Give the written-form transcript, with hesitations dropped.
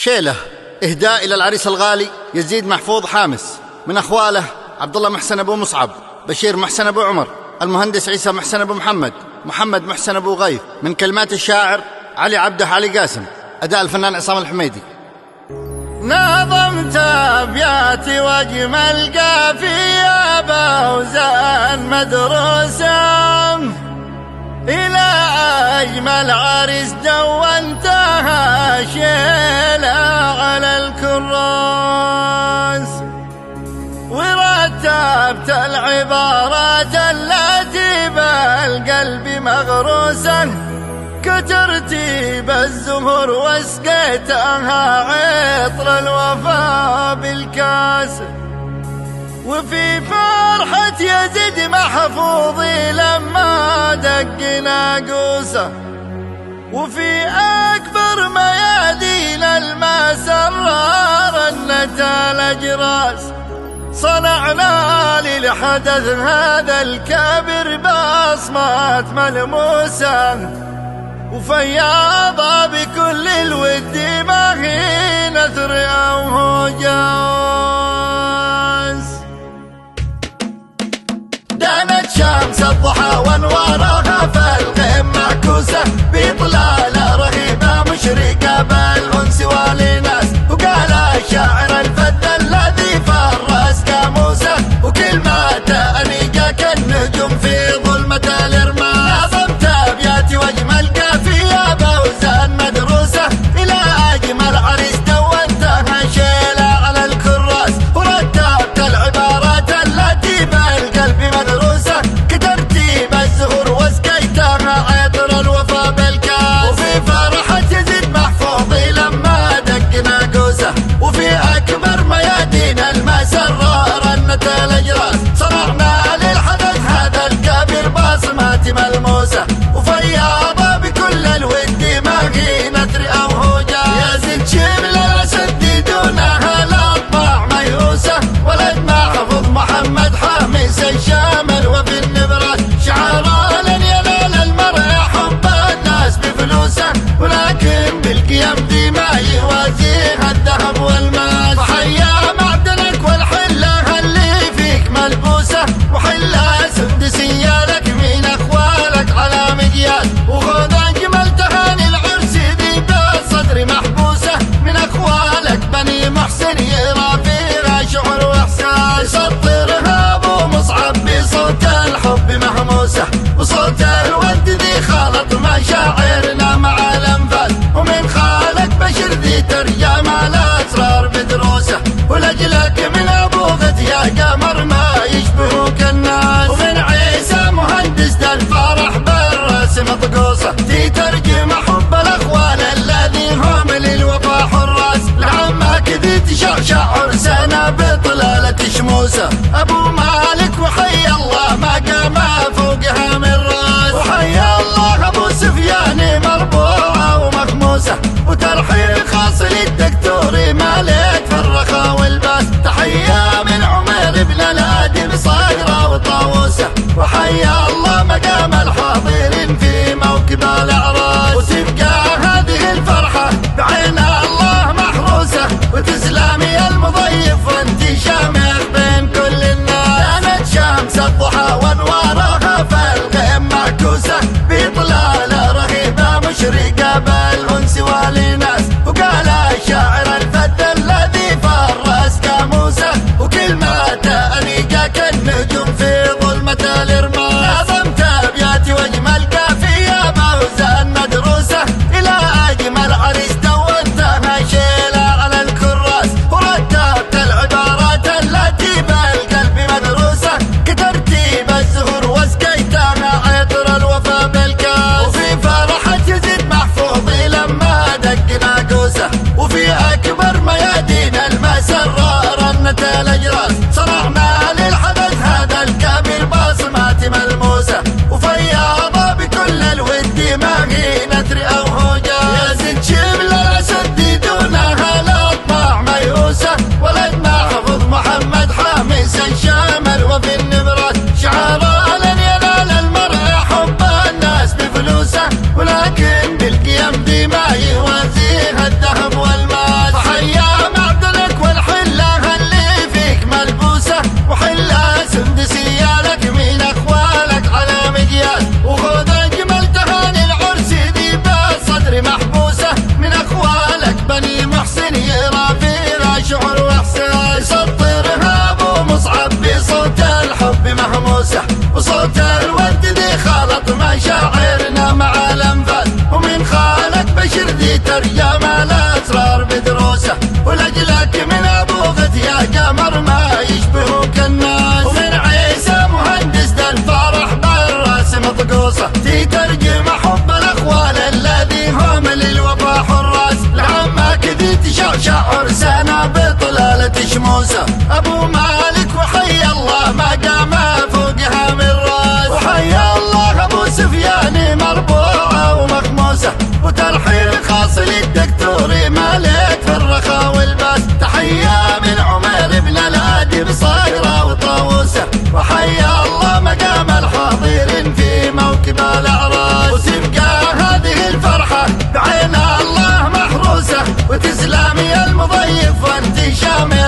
شيلة إهداء إلى العريس الغالي يزيد محفوظ حامس، من أخواله عبد الله محسن أبو مصعب، بشير محسن أبو عمر، المهندس عيسى محسن أبو محمد، محمد محسن أبو غيث. من كلمات الشاعر علي عبده علي قاسم، أداء الفنان عصام الحميدي. نظمت أبياتي وأجمل قافية بأوزان مدروسة إلى أجمل عريس دونتها شيلة على الكراس، ورتبت العبارات التي بالقلب مغروسة، كترتيب الزهور واسقيتها عطر الوفا بالكاس. وفي فرحة يزيد محفوظي لما دق ناقوسه، وفي أكبر ميادين المسرار النتا الأجراس، صنعنا للحدث هذا الكبر بصمات ملموسة، وفياضة بكل الود ما هي نثر أو هجاز. دانت شمس الضحى وانوارها فالغيم معكوسة، بإطلالة رهيبة مشرقة بالأنس والإناس، وقال الشاعر الفذ الذي فرس كاموسه، وكلماته أنيقة كالنجوم في ظلمة الإرماس. نظمت أبياتي وأجمل قافية بأوزان مدروسة إلى أجمل عريس دونتها شيلة على الكراس، ورتبت العبارات التي بالقلب مدروسة، كترتيب الزهور واسقيتها عطر الوفا بالكاس. وفي فرحة يزيد محفوظي لما دق ناقوسه، وفي أكبر ميادين المسرار النتا الأجراس، صنعنا للحدث هذا الكبير بصمات ملموسة، وفياضة بكل الود ما هي نثر أو هجاز. يزيد شمل الأسد دونها الأطباع ميؤوسة، ولد محفوظ محمد حامس الشامل وفي النبراس، شعارا لن ينال المرء حب الناس بفلوسه، ولكن بالقيم دي ما يوازيها الذهب والماس. فحيا معدنك والحلة اللي فيك ملبوسة، وحلة سندسية لك من أخوالك على مقياس، وخذ أجمل تهاني العرس ذي بالصدر محبوسة، من أخوالك بني محسن يرى فيها شعر وإحساس. يسطرها أبو مصعب بصوت الحب مهموسة، وصوت الود ذي خالط مشاعرنا مع الأنفاس، ومن خالك بشر ذي ترجمة الأسرار بدروسه، ولأجلك من أبوغة يا قمر ما يشبهوك الناس. ومن عيسى مهندس ذا الفرح بالرأس مطقوسة، تترجم حب الأخوان الذي هم للوفا حراس، لعمك ذي تشعشع عرسنا بطلالة شموسة. أبو مالك وحي الله ما قام فوقها من راس، وحي الله أبو سفيان مربوعة ومخموسة، وترحيب خاص للدكتور مالك في الرخاء والباس. تحية من عمر بن الأدب صقرة وطاووسة، وحيا الله مقام الحاضرين في موكب الأعراس، وتبقى هذه الفرحة بعين الله محروسة، وتسلمي المضيف وانت شامخ بين كل الناس. كانت شمس الضحى وانوارها فالغيم معكوسة، بإطلالة رهيبة مشرقة بالأنس والإناس، وقال الشاعر الفذ الذي فرس كاموسه، وكلماته أنيقة كالنجوم في ظلمة الإرماس. نظمت أبياتي وأجمل وانت شموسه. ابو مالك وحي الله ما قام فوقها من راس، وحي الله ابو سفيان مربوعه ومغموسه، وترحيل خاص للدكتور مالك في الرخاء والباس. تحيه من عمير بن الادب صايره وطاووسه، وحي الله مقام الحاضرين في موكب الاعراس. وتبقى هذه الفرحه بعين الله محروسه، وتسلم يا المضيف وانت شامل